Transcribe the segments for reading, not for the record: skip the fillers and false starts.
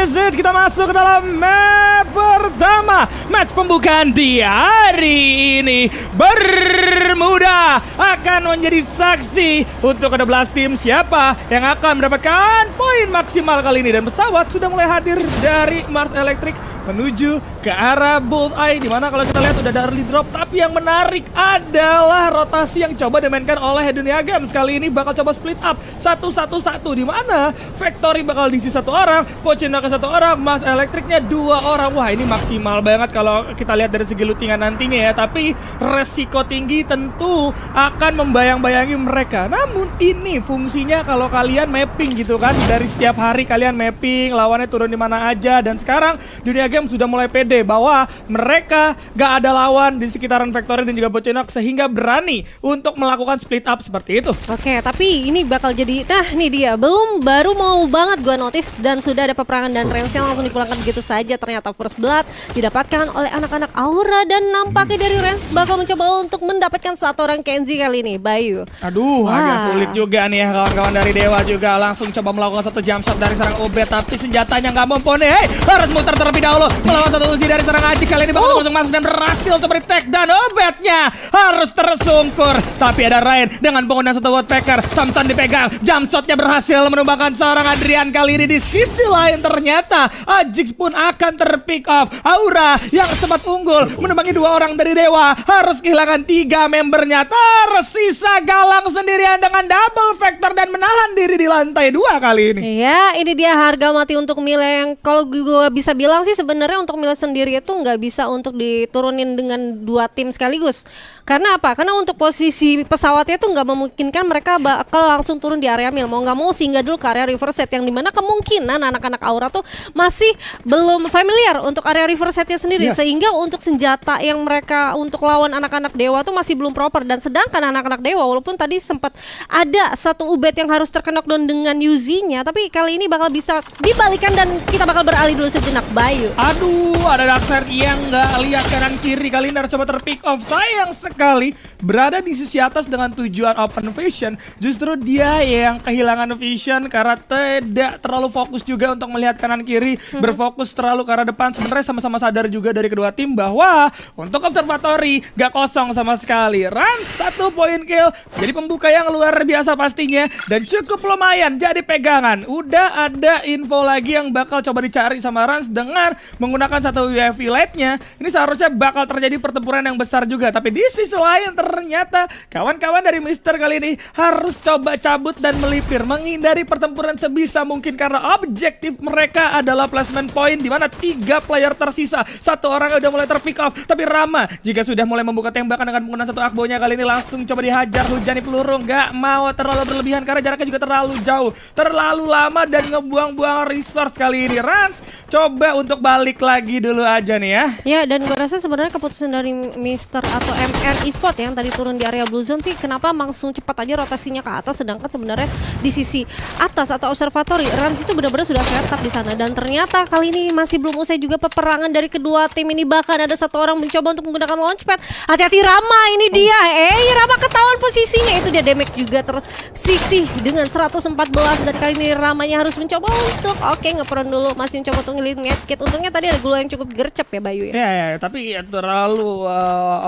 is it, kita masuk ke dalam map pertama. Match pembukaan di hari ini. Bermuda akan menjadi saksi untuk ke-12 tim siapa yang akan mendapatkan poin maksimal kali ini. Dan pesawat sudah mulai hadir dari Mars Electric menuju ke arah Bullseye, dimana kalau kita lihat udah ada early drop. Tapi yang menarik adalah rotasi yang coba dimainkan oleh Dunia Games. Kali ini bakal coba split up 1-1-1, dimana Factory bakal diisi 1 orang, Pochinok 1 orang, Mars Electricnya 2 orang. Wah, ini maksimal banget kalau kita lihat dari segi lootingan nantinya ya. Tapi resiko tinggi tentu akan membayang-bayangi mereka. Namun ini fungsinya kalau kalian mapping gitu kan, dari setiap hari kalian mapping lawannya turun di mana aja. Dan sekarang Dunia Games sudah mulai pede bahwa mereka gak ada lawan di sekitaran Factory dan juga Pochinok, sehingga berani untuk melakukan split up seperti itu. Oke, tapi ini bakal jadi, nah ini dia, baru mau banget gua notice dan sudah ada peperangan dan range-nya langsung dipulangkan begitu saja. Ternyata first blood didapatkan oleh anak-anak Aura dan nampaknya dari range bakal mencoba untuk mendapatkan 1 orang Kenzie kali ini, Bayu. Aduh, agak sulit juga nih ya kawan-kawan dari Dewa juga langsung coba melakukan 1 jump shot dari serang Obet, tapi senjatanya nggak mumpuni. Harus muter terlebih dahulu melawan 1 Uzi dari serang Aji. Kali ini bakal langsung masuk dan berhasil untuk di-tag, dan Obetnya harus tersungkur. Tapi ada Ryan dengan penggunaan 1 Woodpecker. Thompson dipegang, jump shotnya berhasil menumbangkan seorang Adrian. Kali ini di sisi lain ternyata Ajix pun akan terpick off. Aura yang sempat unggul menumbangi 2 orang dari Dewa harus kehilangan 3 membernya. Tersisa Galang sendirian dengan double factor dan menahan diri di lantai 2 kali ini. Iya, ini dia harga mati untuk Mila yang kalau gue bisa bilang sih sebenarnya untuk Mila sendiri itu nggak bisa untuk diturunin dengan 2 tim sekaligus. Karena apa? Karena untuk posisi pesawatnya itu nggak memungkinkan mereka bakal langsung turun di area Mil. Mau nggak mau singgah dulu ke area reverse set, yang dimana kemungkinan anak-anak Aura tuh masih belum familiar untuk area reverse setnya sendiri. Yes. Sehingga untuk senjata yang mereka untuk lawan anak-anak Dewa tuh masih belum proper. Dan sedangkan anak-anak Dewa walaupun tadi sempat ada 1 Ubed yang harus terknockdown dengan Yuzi-nya, tapi kali ini bakal bisa dibalikan dan kita bakal beralih dulu sejenak, Bayu. Aduh, ada Darkseid yang nggak lihat kanan kiri. Kali ini harus coba terpick off. Sayang sekali berada di sisi atas dengan tujuan open vision. Justru dia yang kehilangan vision karena tidak terlalu fokus juga untuk melihat kanan kiri, berfokus terlalu ke arah depan. Sebenarnya sama-sama sadar juga dari kedua tim bahwa untuk observatory gak kosong sama sekali. Run 1 poin kill, jadi pembuka yang luar biasa pastinya dan cukup lumayan jadi pegangan. Udah ada info lagi yang bakal coba dicari sama Rans dengan menggunakan 1 UAV light-nya. Ini seharusnya bakal terjadi pertempuran yang besar juga. Tapi di sisi lain ternyata kawan-kawan dari Mister kali ini harus coba cabut dan melipir, menghindari pertempuran sebisa mungkin karena objektif mereka adalah placement point, di mana 3 player tersisa. 1 orang udah mulai terpick off, tapi Rama jika sudah mulai membuka tembakan dengan menggunakan 1 akbonya kali ini langsung coba dihajar, hujani peluru. Nggak mau terlalu berlebihan karena jaraknya juga terlalu jauh, terlalu lama dan ngebuang-buang resource kali ini. Rans coba untuk balik lagi dulu aja nih ya. Ya, dan gue rasa sebenarnya keputusan dari Mister atau MR Esport yang tadi turun di area Blue Zone sih, kenapa langsung cepat aja rotasinya ke atas, sedangkan sebenarnya di sisi atas atau observatory Rans itu benar-benar sudah setup di sana. Dan ternyata kali ini masih belum usai juga peperangan dari kedua tim ini, bahkan ada 1 orang mencoba untuk menggunakan launchpad. Hati-hati Rama, ini dia. Rama ketahuan posisinya, itu dia damage juga tersisih dengan 114, dan kali ini Ramanya harus mencoba untuk ngeperon dulu, masih mencoba untuk ngelit medkit. Untungnya tadi ada gula yang cukup gercep ya, Bayu ya. Ya, tapi terlalu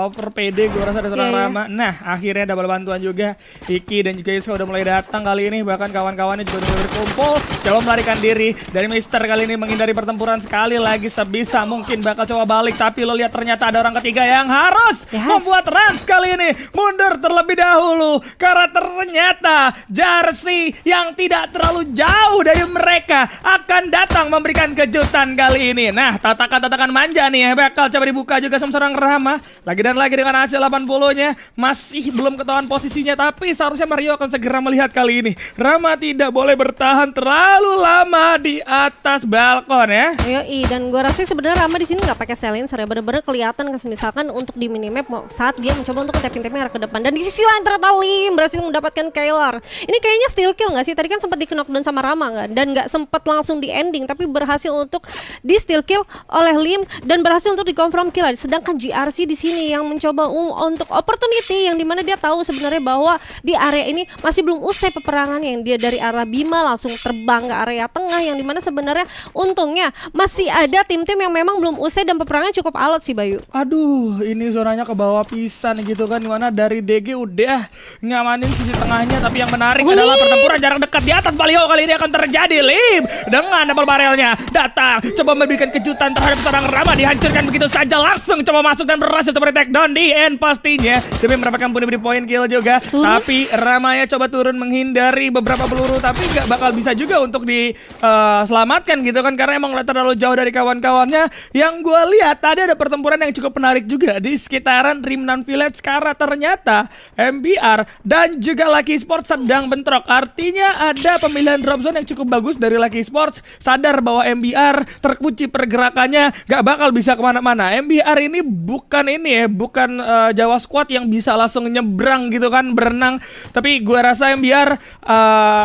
over PD gue rasa dari seorang Rama. Nah, akhirnya double bantuan juga. Iki dan juga Iska udah mulai datang kali ini, bahkan kawan-kawannya juga udah berkumpul coba melarikan diri dari Mister kali ini, menghindari pertempuran sekali lagi sebisa mungkin, bakal coba balik. Tapi lo lihat ternyata ada orang ketiga yang harus membuat Rans kali ini mundur terlebih dahulu karena ternyata Jersey yang tidak terlalu jauh dari mereka akan datang memberikan kejutan kali ini. Nah, tatakan-tatakan manja nih ya bakal coba dibuka juga sama seorang Rama. Lagi dan lagi dengan hasil 80-nya. Masih belum ketahuan posisinya, tapi seharusnya Mario akan segera melihat kali ini. Rama tidak boleh bertahan terlalu lama di atas balkon ya. Yoi, dan gue rasa sebenarnya Rama di sini nggak pakai silencer ya, bener-bener kelihatan misalkan untuk di minimap saat dia mencoba untuk tapping-tapping arah ke depan. Dan di sisi lain ternyata Lim berhasil mendapatkan Kailar. Ini kayaknya steal kill nggak sih? Tadi kan sempat di knockdown sama Rama kan, dan nggak sempat langsung di ending, tapi berhasil untuk di steal berhasil kill oleh Lim dan berhasil untuk dikonfirm kill. Sedangkan GRC di sini yang mencoba untuk opportunity yang dimana dia tahu sebenarnya bahwa di area ini masih belum usai peperangan, yang dia dari arah Bima langsung terbang ke area tengah, yang dimana sebenarnya untungnya masih ada tim-tim yang memang belum usai dan peperangannya cukup alot sih Bayu. Aduh, ini zonanya ke bawah pisan gitu kan, dimana dari DG udah ngamanin sisi tengahnya, tapi yang menarik adalah pertempuran jarak dekat di atas baliho kali ini akan terjadi. Lim dengan double barrelnya datang, coba memberikan kejutan terhadap seorang Rama, dihancurkan begitu saja, langsung coba masuk dan berhasil untuk take down di end pastinya demi mendapatkan punya poin kill juga. Tapi Ramanya coba turun menghindari beberapa peluru, tapi nggak bakal bisa juga untuk diselamatkan gitu kan, karena emang terlalu jauh dari kawan-kawannya. Yang gue lihat tadi ada pertempuran yang cukup menarik juga di sekitaran Rimnan Village, karena ternyata MBR dan juga Lucky Sports sedang bentrok. Artinya ada pemilihan drop zone yang cukup bagus dari Lucky Sports, sadar bahwa MBR terkunci pergerakannya, gak bakal bisa kemana-mana. MBR ini bukan bukan Jawa Squad yang bisa langsung nyebrang gitu kan, berenang. Tapi gue rasa MBR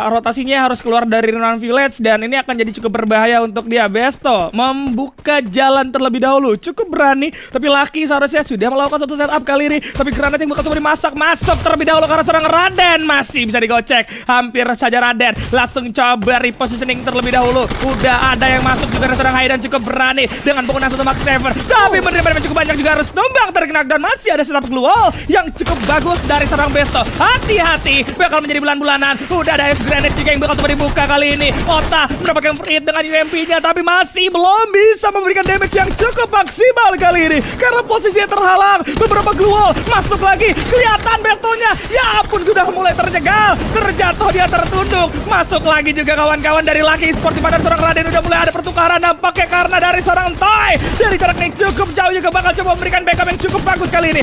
rotasinya harus keluar dari Rimnan Village, dan ini akan jadi cukup berbahaya untuk dia. Besto membuka jalan terlebih dahulu, cukup berani, tapi Lucky seharusnya sudah melakukan satu setup kali ini. Tapi granat yang bakal coba dimasak, masuk terlebih dahulu karena seorang Raden masih bisa digocek. Hampir saja Raden langsung coba repositioning terlebih dahulu. Udah ada yang masuk juga, seorang Haidan cukup berani dengan penggunaan satu Max Saver, tapi menerima cukup banyak juga, harus tumbang terkena. Dan masih ada setup glue wall yang cukup bagus dari seorang Besto. Hati-hati, bakal menjadi bulan-bulanan. Udah ada F granate juga yang bakal coba dibuka kali ini. Ota mendapatkan free hit dengan UMP-nya, tapi masih belum bisa memberikan damage yang cukup maksimal kali ini karena posisinya terhalang. Beberapa glue wall masuk lagi, kelihatan Bestonya, ya ampun, sudah mulai terjegal, terjatuh, dia tertunduk. Masuk lagi juga kawan-kawan dari Lucky Sports, di mana seorang Raden udah mulai ada pertukaran nampaknya karena dari seorang Toy dari jarak yang cukup jauh juga bakal coba memberikan backup yang cukup bagus kali ini.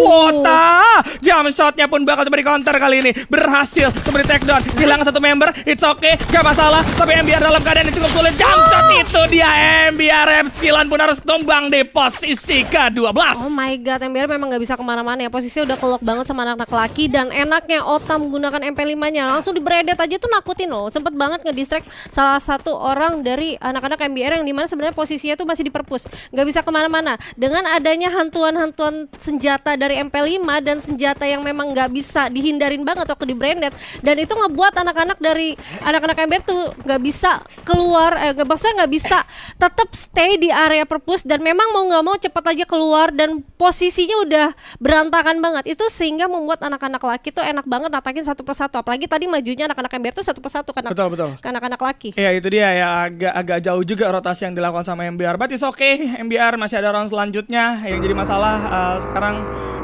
Ota jump shotnya pun bakal coba di counter kali ini, berhasil coba di take down, hilang satu member, it's okay, gak masalah. Tapi MBR dalam keadaan yang cukup sulit, jump shot itu dia. MBR Epsilon pun harus tumbang di posisi ke-12. Oh my god, MBR memang gak bisa kemana-mana ya, posisinya udah kelok banget sama anak-anak Lucky. Dan enaknya Ota menggunakan MP5-nya langsung di bredet aja tuh nakutin loh, sempet banget ngedistract salah satu orang dari anak-anak MBR yang dimana sebenarnya posisinya tuh masih di perpus, gak bisa kemana-mana. Dengan adanya hantuan-hantuan senjata dari MP5 dan senjata yang memang gak bisa dihindarin banget waktu di branded, dan itu ngebuat anak-anak dari anak-anak MBR tuh gak bisa keluar, maksudnya gak bisa tetap stay di area perpus, dan memang mau gak mau cepet aja keluar, dan posisinya udah berantakan banget. Itu sehingga membuat anak-anak Lucky tuh enak banget natakin satu persatu, apalagi tadi majunya anak-anak MBR tuh satu persatu kan. Betul. Ke anak-anak Lucky. Iya, itu dia ya, agak jauh juga rotasi yang dilakukan sama MBR. But it's okay, MBR masih ada round selanjutnya. Yang jadi masalah sekarang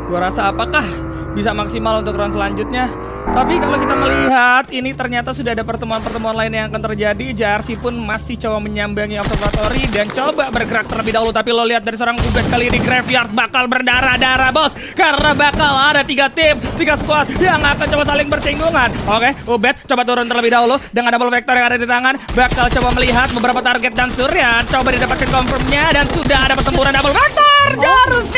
gua rasa apakah bisa maksimal untuk round selanjutnya. Tapi kalau kita melihat ini ternyata sudah ada pertemuan-pertemuan lain yang akan terjadi. JRC pun masih coba menyambangi observatory dan coba bergerak terlebih dahulu. Tapi lo lihat dari seorang Ubed kali ini, Graveyard bakal berdarah-darah bos, karena bakal ada 3 tim, 3 squad yang akan coba saling bersinggungan. Oke, Ubed coba turun terlebih dahulu dengan double vector yang ada di tangan, bakal coba melihat beberapa target dan Surya coba didapatkan confirmnya, dan sudah ada pertempuran double vector. JRC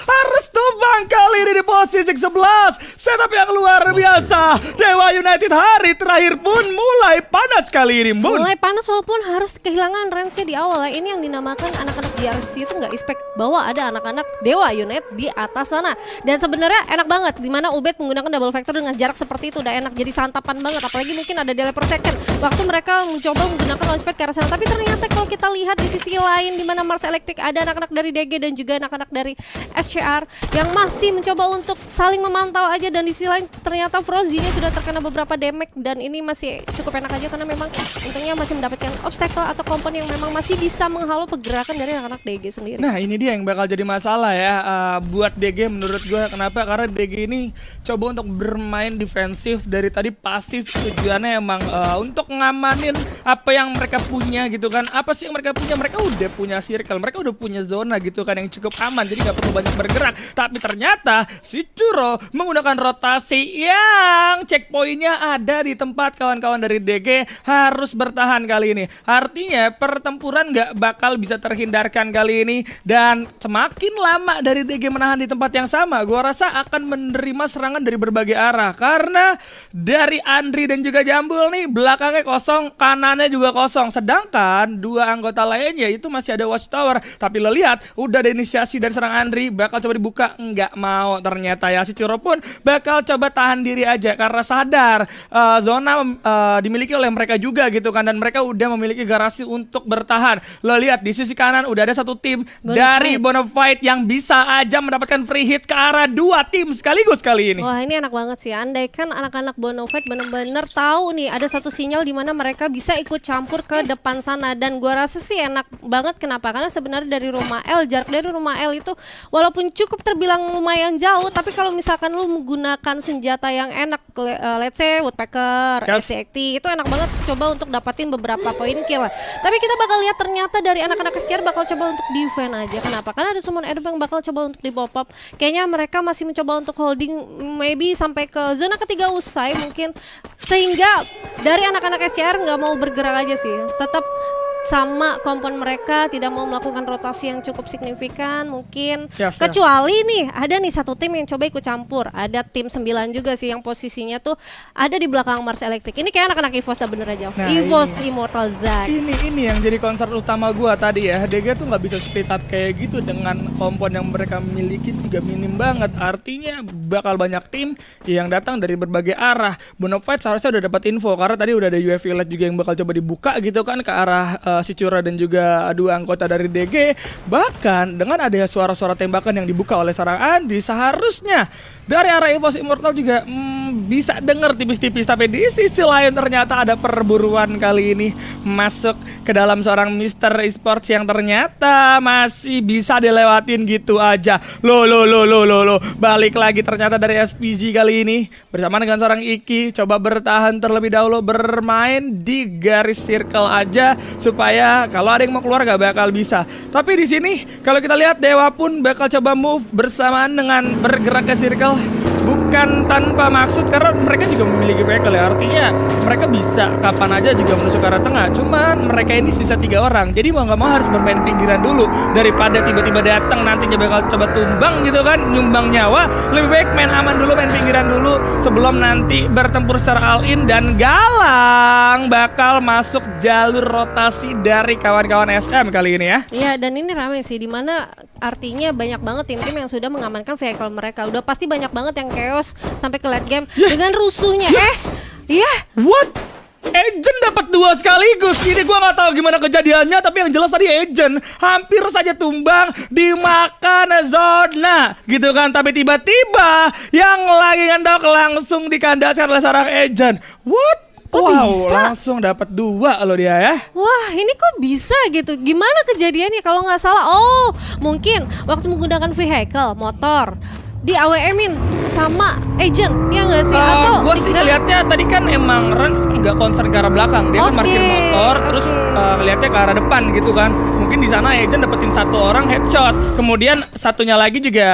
harus tumbang kali ini di posisi 11. Setup yang luar biasa. Dewa United hari terakhir pun mulai panas kali ini, Bun. Mulai panas walaupun harus kehilangan range-nya di awal ya. Ini yang dinamakan anak-anak JRC itu nggak expect bahwa ada anak-anak Dewa United di atas sana. Dan sebenarnya enak banget dimana Ubed menggunakan double vector dengan jarak seperti itu, udah enak jadi santapan banget. Apalagi mungkin ada delay per second waktu mereka mencoba menggunakan launchpad ke arah sana. Tapi ternyata kalau kita lihat di sisi lain dimana Mars Electric ada anak-anak dari DG dan juga anak-anak dari SCR yang masih mencoba untuk saling memantau aja, dan di sisi lain ternyata Frozy-nya sudah terkena beberapa damage, dan ini masih cukup enak aja karena memang untungnya masih mendapatkan obstacle atau kompon yang memang masih bisa menghalau pergerakan dari anak-anak DG sendiri. Nah, ini dia yang bakal jadi masalah ya buat DG menurut gue. Kenapa? Karena DG ini coba untuk bermain defensif dari tadi, pasif, tujuannya emang untuk ngamanin apa yang mereka punya gitu kan. Apa sih yang mereka punya? Mereka udah punya circle, mereka udah punya zona gitu kan yang cukup aman, jadi nggak perlu banyak bergerak. Tapi ternyata si Churro menggunakan rotasi yang checkpointnya ada di tempat kawan-kawan dari DG harus bertahan kali ini. Artinya pertempuran nggak bakal bisa terhindarkan kali ini, dan semakin lama dari DG menahan di tempat yang sama, gua rasa akan menerima serangan dari berbagai arah. Karena dari Andri dan juga Jambul nih belakangnya kosong, kanannya juga kosong. Sedangkan dua anggota lainnya itu masih ada watchtower. Tapi lo lihat udah ada inisiasi dari serang Andri, bakal coba dibuka, nggak mau ternyata ya. Si Churro pun bakal coba tahan diri aja karena sadar zona dimiliki oleh mereka juga gitu kan, dan mereka udah memiliki garasi untuk bertahan. Lo lihat di sisi kanan udah ada satu tim dari Bonafide yang bisa aja mendapatkan free hit ke arah dua tim sekaligus kali ini. Wah, ini enak banget sih. Andai kan anak-anak Bonafide bener-bener tahu nih ada satu sinyal di mana mereka bisa ikut campur ke depan sana, dan gua rasa sih enak banget. Kenapa? Karena sebenarnya dari rumah L, jarak dari rumah L itu walaupun cukup terbilang lumayan jauh, tapi kalau misalkan lu menggunakan senjata yang enak, let's say Woodpecker, SCT, itu enak banget coba untuk dapatin beberapa poin kill. Tapi kita bakal lihat ternyata dari anak-anak SCR bakal coba untuk defend aja. Kenapa? Karena ada summon Airdrop yang bakal coba untuk di pop up. Kayaknya mereka masih mencoba untuk holding maybe sampai ke zona ketiga usai mungkin, sehingga dari anak-anak SCR nggak mau bergerak aja sih, tetap sama kompon mereka, tidak mau melakukan rotasi yang cukup signifikan mungkin. Kecuali nih ada nih satu tim yang coba ikut campur. Ada tim 9 juga sih yang posisinya tuh ada di belakang Mars Electric. Ini kayak anak-anak EVOS dah bener aja. Nah, EVOS Immortal Zack. Ini yang jadi concern utama gua tadi ya. DG tuh nggak bisa speed up kayak gitu dengan kompon yang mereka miliki juga minim banget. Artinya bakal banyak tim yang datang dari berbagai arah. Bonafide seharusnya udah dapat info karena tadi udah ada UAV Light juga yang bakal coba dibuka gitu kan ke arah si Churro dan juga dua anggota dari DG. Bahkan dengan adanya suara-suara tembakan yang dibuka oleh seorang Andi, seharusnya dari arah EVOS Immortal juga bisa dengar tipis-tipis. Tapi di sisi lain ternyata ada perburuan kali ini masuk ke dalam seorang Mr. Esports yang ternyata masih bisa dilewatin gitu aja. Loh, balik lagi ternyata dari SPG kali ini bersama dengan seorang Iki coba bertahan terlebih dahulu, bermain di garis circle aja supaya kalau ada yang mau keluar gak bakal bisa. Tapi di sini kalau kita lihat Dewa pun bakal coba move bersamaan dengan bergerak ke circle, bukan tanpa maksud karena mereka juga memiliki vehicle ya. Artinya mereka bisa kapan aja juga menuju ke arah tengah. Cuman mereka ini sisa 3 orang, jadi mau gak mau harus bermain pinggiran dulu daripada tiba-tiba datang nantinya bakal coba tumbang gitu kan, nyumbang nyawa. Lebih baik main aman dulu, main pinggiran dulu sebelum nanti bertempur secara all in. Dan Galang bakal masuk jalur rotasi dari kawan-kawan SM kali ini ya. Iya, dan ini ramai sih, dimana artinya banyak banget tim-tim yang sudah mengamankan vehicle mereka. Udah pasti banyak banget yang chaos sampai ke late game dengan rusuhnya. What? Agent dapat 2 sekaligus. Ini gua nggak tahu gimana kejadiannya, tapi yang jelas tadi Agent hampir saja tumbang dimakan zona gitu kan. Tapi tiba-tiba yang lagi ngendok langsung dikandaskan oleh seorang Agent. What? Kok bisa? Langsung dapat 2 loh dia ya. Wah, ini kok bisa gitu? Gimana kejadiannya kalau nggak salah? Oh, mungkin waktu menggunakan vehicle, motor di AWM-in sama agent, ya nggak sih? Atau gue sih ngeliatnya tadi kan emang Rans nggak concern ke arah belakang, dia kan parkir motor terus ngeliatnya ke arah depan gitu kan. Mungkin di sana agent dapetin 1 orang headshot, kemudian satunya lagi juga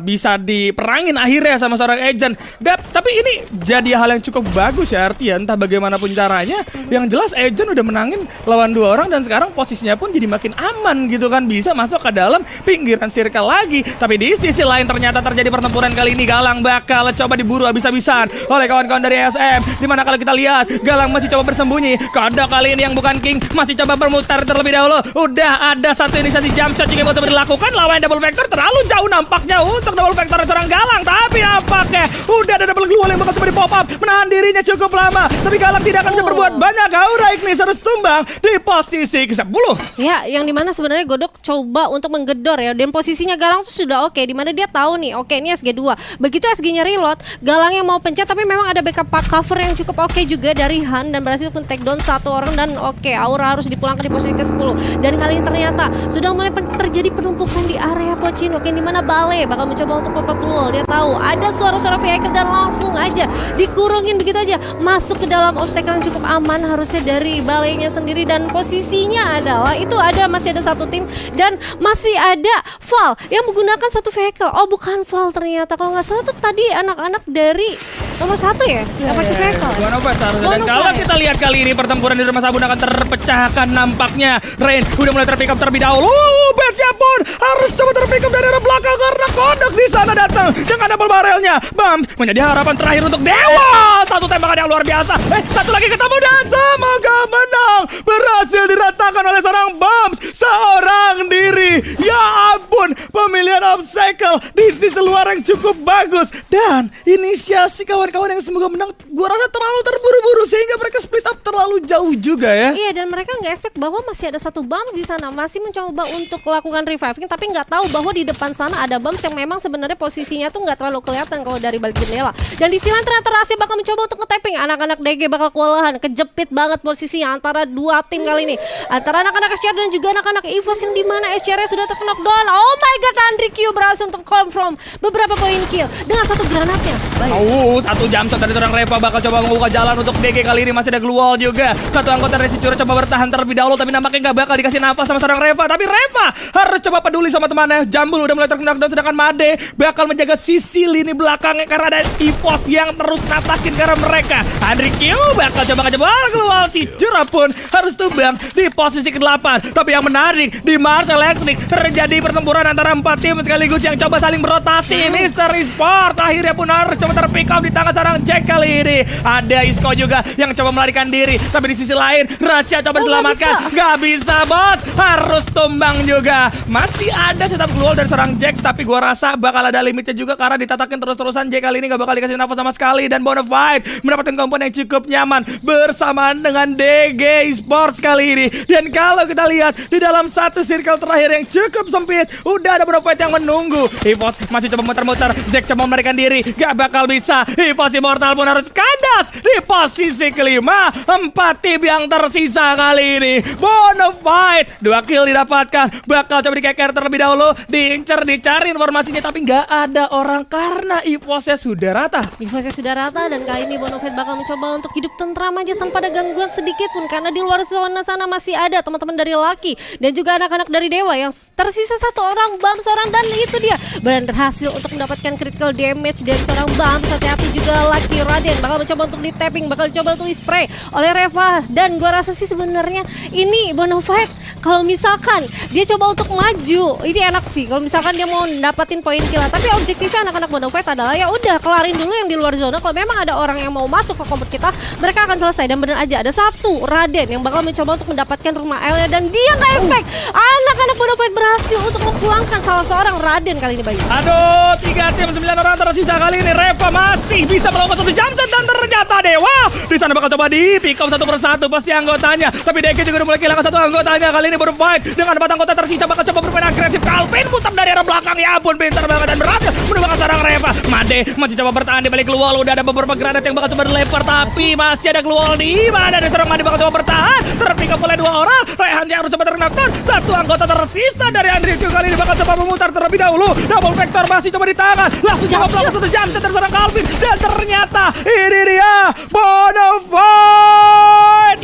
bisa diperangin akhirnya sama seorang agent. Tapi ini jadi hal yang cukup bagus ya, artinya entah bagaimanapun caranya, yang jelas agent udah menangin lawan 2 orang dan sekarang posisinya pun jadi makin aman gitu kan, bisa masuk ke dalam pinggiran circle lagi. Tapi di sisi lain ternyata terjadi pertempuran kali ini. Galang bakal coba diburu habis-habisan oleh kawan-kawan dari SM. Dimana kalau kita lihat Galang masih coba bersembunyi. Kodok kali ini yang bukan King masih coba bermutar terlebih dahulu. Udah ada satu inisiasi jump shot juga yang dilakukan. Lawan double vector terlalu jauh nampaknya untuk double vector serang Galang. Tapi nampaknya udah ada double glue yang bakal coba di pop up, menahan dirinya cukup lama. Tapi Galang tidak akan bisa berbuat banyak. Aura Ignis harus tumbang di posisi ke-10. Ya, yang dimana sebenarnya Godok coba untuk menggedor ya. Dan posisinya Galang tuh sudah oke, dimana dia tahu nih, oke ini SG2. Begitu begitu SG-nya reload, Galangnya mau pencet tapi memang ada backup cover yang cukup oke juga dari Han dan berhasil pun take down satu orang dan oke, Aura harus dipulangkan di posisi ke-10. Dan kali ini ternyata sudah mulai terjadi penumpukan di area Pochinok yang dimana Bale bakal mencoba untuk pop-up wall. Dia tahu ada suara-suara vehicle dan langsung aja dikurungin begitu aja masuk ke dalam obstacle yang cukup aman harusnya dari Balenya sendiri. Dan posisinya adalah itu masih ada satu tim dan masih ada Val yang menggunakan satu vehicle. Oh bukan Val ternyata, kalau nggak salah tuh tadi anak-anak dari nomor 1 ya yang pakai vehicle. Bonafide seharusnya. Dan kalau kita lihat kali ini pertempuran di rumah sabun akan terpecahkan nampaknya. Rain udah mulai terpick up terlebih dahulu. Betnya pun harus coba terpick up dari arah belakang karena Kodok di sana datang dengan double barrelnya. Bams menjadi harapan terakhir untuk Dewa. Satu tembakan yang luar biasa. Satu lagi ketemu dan semoga menang. Berhasil diratakan oleh seorang Bams seorang diri. Ya ampun, pemilihan obstacle di sisi luar yang cukup bagus dan inisiasi kawan-kawan yang semoga menang. Gua rasa terlalu terburu-buru sehingga mereka split up terlalu jauh juga ya. Iya, dan mereka nggak expect bahwa masih ada satu Bams di sana, masih mencoba untuk melakukan reviving, tapi nggak tahu bahwa di depan sana ada Bams yang memang sebenarnya posisinya tuh nggak terlalu kelihatan kalau dari balik jendela. Dan di sini ternyata Rahasia bakal mencoba untuk nge-tapping. Anak-anak DG bakal kewalahan, kejepit banget posisinya antara dua tim kali ini, antara anak-anak SCR dan juga anak-anak EVOS yang dimana SCR sudah terkena down. Oh my god, Andri Q berhasil untuk confirm beberapa poin kill dengan satu granatnya. Baik. Satu jam shot dari seorang Reva bakal coba membuka jalan untuk DG kali ini. Masih ada glue wall juga. Satu anggota dari Cicura coba bertahan terlebih dahulu, tapi nampaknya nggak bakal dikasih nafas sama seorang Reva. Tapi Reva harus coba peduli sama temannya. Jambul udah mulai terkena down, sedangkan Made bakal menjaga sisi lini belakangnya karena ada EVOS yang terus natakin ke arah mereka. Andri Q bakal coba glue wall. Cicura pun harus tumbang di posisi ke-8. Tapi yang menarik di Mars Electric terjadi pertempuran antara 4 tim sekaligus yang coba saling berotasi. Mr. Esport akhirnya pun harus coba terpick up di tangan seorang Jack kali ini. Ada Isco juga yang coba melarikan diri, tapi di sisi lain Rasya coba diselamatkan. Gak bisa bos, harus tumbang juga. Masih ada setup glue wall dari seorang Jack, tapi gua rasa bakal ada limitnya juga karena ditatakin terus-terusan. Jack kali ini gak bakal dikasih nafas sama sekali dan Bonafide mendapatkan komponen yang cukup nyaman bersamaan dengan DG Esports kali ini. Dan kalau kita lihat di dalam satu circle terakhir yang cukup sempit, udah ada Bonafide yang menunggu. EVOS masih coba muter-muter, Zack coba melarikan diri, gak bakal bisa. EVOS Immortal pun harus kandas di posisi kelima. 4 tim yang tersisa kali ini. Bonafide 2 kill didapatkan, bakal coba dikeker terlebih dahulu, diincer, dicari informasinya, tapi gak ada orang karena EVOS-nya sudah rata. EVOS-nya sudah rata dan kali ini Bonafide bakal mencoba untuk hidup tentram aja tanpa ada gangguan sedikit pun, karena di luar zona sana masih ada teman-teman dari Lucky dan juga anak-anak dari Dewa yang tersisa satu orang Bams seorang, dan itu dia berhasil untuk mendapatkan critical damage dari seorang Bams. Hati-hati juga Lucky. Raden bakal mencoba untuk di-tapping, bakal coba untuk di-spray oleh Reva. Dan gua rasa sih sebenarnya ini Bonafide kalau misalkan dia coba untuk maju, ini enak sih kalau misalkan dia mau dapatin poin kill. Tapi objektifnya anak-anak Bonafide adalah ya udah kelarin dulu yang di luar zona. Kalau memang ada orang yang mau masuk ke kompet kita, mereka akan selesai. Dan benar aja ada satu Raden yang bakal mencoba untuk mendapatkan rumah L dan dia nggak expect anak-anak Bonafide berhasil untuk memulangkan salah seorang Raden kali ini, Bayu. Aduh, 3 tim 9 orang tersisa kali ini. Reva masih bisa melakukan satu jam shot dan ternyata Dewa di sana bakal coba di pick up satu persatu pasti anggotanya. Tapi DK juga udah mulai kehilangan satu anggotanya. Kali ini Bonafide dengan 4 anggota tersisa bakal coba bermain agresif. Calvin putar dari arah belakang, ya ampun pintar banget dan berhasil menemukan seorang Reva. Made masih coba bertahan di balik glue wall. Udah ada beberapa granat yang bakal coba dilempar, tapi masih ada glue wall di mana dari seorang Made bakal coba bertahan. Terpick up oleh 2 orang. Rehan yang harus coba terkena. Satu anggota tersisa dari Andri kali ini bakal coba memutar terlebih dahulu. Double vector masih coba di tangan. Langsung coba melakukan satu jam shot dari seorang Calvin. Dan ternyata ini dia Bonafide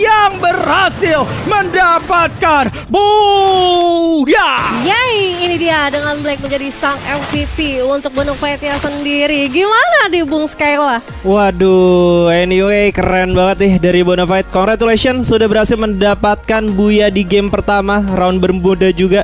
yang berhasil mendapatkan booyah. Yay, ini dia dengan Black menjadi sang MVP untuk Bonafide-nya sendiri. Gimana di Bung Skyla? Waduh, anyway keren banget nih dari Bonafide. Congratulations sudah berhasil mendapatkan booyah di game pertama, round bermuda juga.